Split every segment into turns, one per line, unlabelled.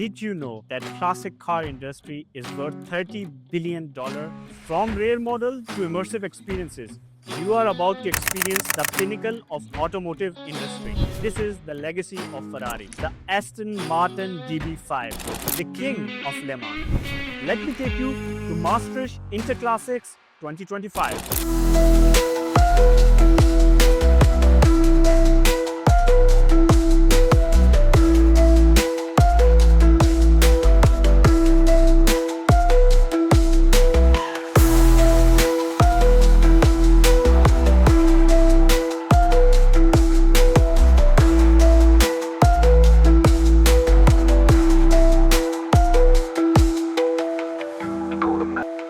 Did you know that classic car industry is worth $30 billion? From rare models to immersive experiences, you are about to experience the pinnacle of automotive industry. This is the legacy of Ferrari, the Aston Martin DB5, the king of Le Mans. Let me take you to Maastricht Interclassics 2025.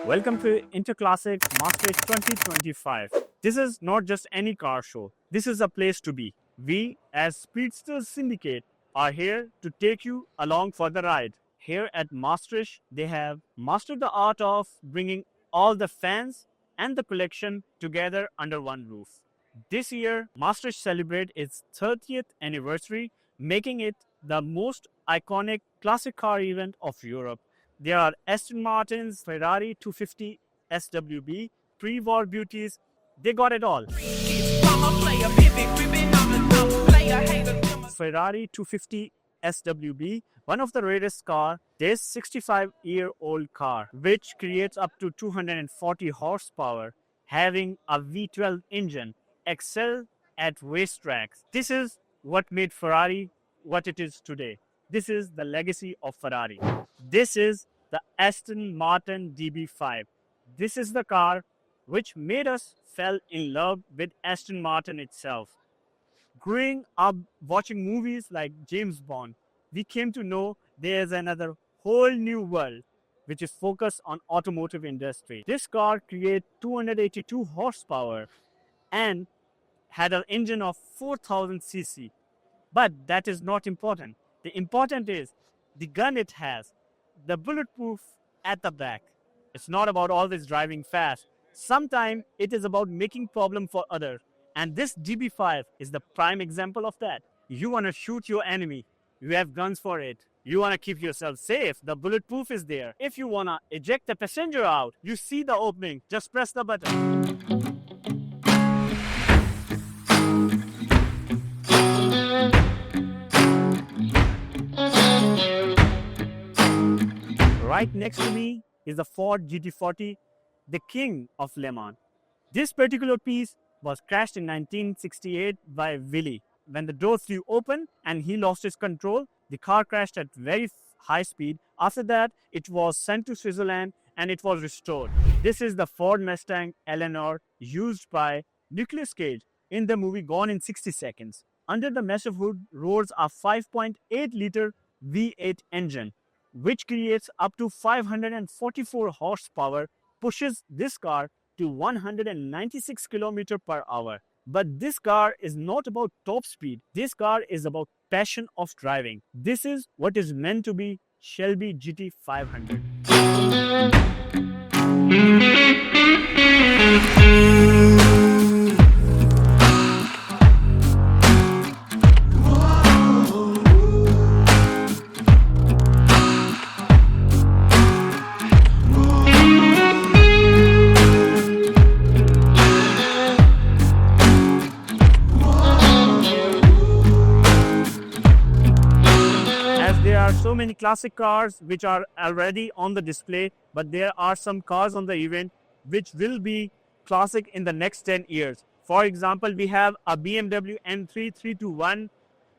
Welcome to Interclassics Maastricht 2025. This is not just any car show. This is a place to be. We, as Speedster Syndicate, are here to take you along for the ride. Here at Maastricht, they have mastered the art of bringing all the fans and the collection together under one roof. This year, Maastricht celebrates its 30th anniversary, making it the most iconic classic car event of Europe. There are Aston Martin's Ferrari 250 SWB, pre-war beauties. They got it all. Ferrari 250 SWB, one of the rarest cars, this 65-year-old car, which creates up to 240 horsepower, having a V12 engine, excel at racetracks. This is what made Ferrari what it is today. This is the legacy of Ferrari. This is the Aston Martin DB5. This is the car which made us fall in love with Aston Martin itself. Growing up watching movies like James Bond, we came to know there's another whole new world which is focused on automotive industry. This car created 282 horsepower and had an engine of 4000 cc. But that is not important. The important is the gun it has, the bulletproof at the back. It's not about always driving fast. Sometimes it is about making problem for others. And this DB5 is the prime example of that. You want to shoot your enemy. You have guns for it. You want to keep yourself safe. The bulletproof is there. If you want to eject the passenger out, you see the opening. Just press the button. Right next to me is the Ford GT40, the king of Le Mans. This particular piece was crashed in 1968 by Willie. When the door flew open and he lost his control, the car crashed at very high speed. After that, it was sent to Switzerland and it was restored. This is the Ford Mustang Eleanor used by Nicolas Cage in the movie Gone in 60 Seconds. Under the massive hood roars a 5.8-liter V8 engine, which creates up to 544 horsepower, pushes this car to 196 km per hour. But this car is not about top speed. This car is about passion of driving. This is what is meant to be Shelby GT500. So many classic cars which are already on the display, but there are some cars on the event which will be classic in the next 10 years. For example, we have a BMW M3 321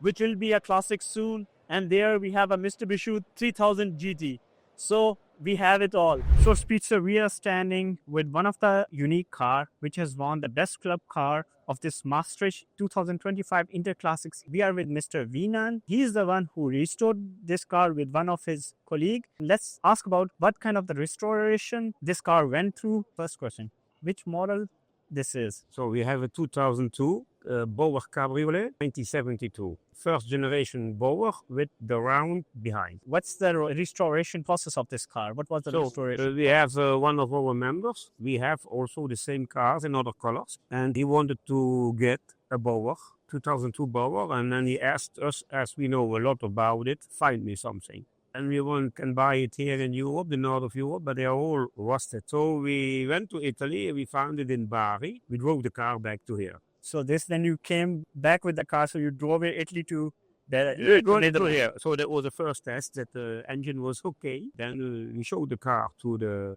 which will be a classic soon, and there we have a Mitsubishi 3000 GT. So we have it all. So Speedster, we are standing with one of the unique car which has won the best club car of this Maastricht 2025 Interclassics. We are with Mr. Winan. He is the one who restored this car with one of his colleagues. Let's ask about what kind of the restoration this car went through. First question, which model this is?
So we have a 2002 Bauer Cabriolet, 1972. First generation Bauer with the round behind.
What's the restoration process of this car? What was the restoration?
We have one of our members. We have also the same cars in other colors. And he wanted to get a Bauer, 2002 Bauer. And then he asked us, as we know a lot about it, find me something. and we can buy it here in Europe, the north of Europe, but they are all rusted. So we went to Italy and we found it in Bari. We drove the car back to here.
So then you came back with the car, so you drove it Italy to
Here. So that was the first test that the engine was okay. Then we showed the car to the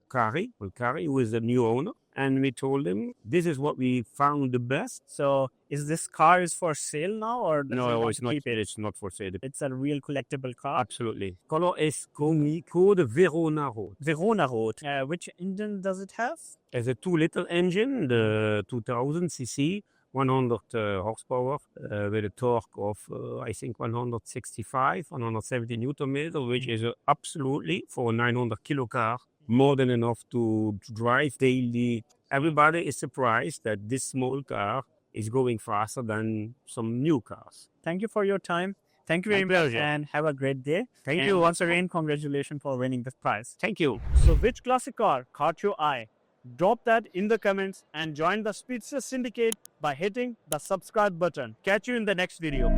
Kari, who is the new owner, and we told him this is what we found the best.
So is this car is for sale now, or
No, it's not. It's not for sale.
It's a real collectible car.
Absolutely. Color is called Verona Road.
Verona Road. Which engine does it have?
It's a 2-liter engine, the 2000 cc, 100 horsepower, with a torque of I think 165, 170 Newton meter, which is absolutely for a 900 kilo car more than enough to drive daily. Everybody is surprised that this small car is going faster than some new cars.
Thank you for your time. Thank you very much, and have a great day. Thank you once again. Congratulations for winning this prize.
Thank you.
So which classic car caught your eye? Drop that in the comments and join the Speedster Syndicate by hitting the subscribe button. Catch you in the next video.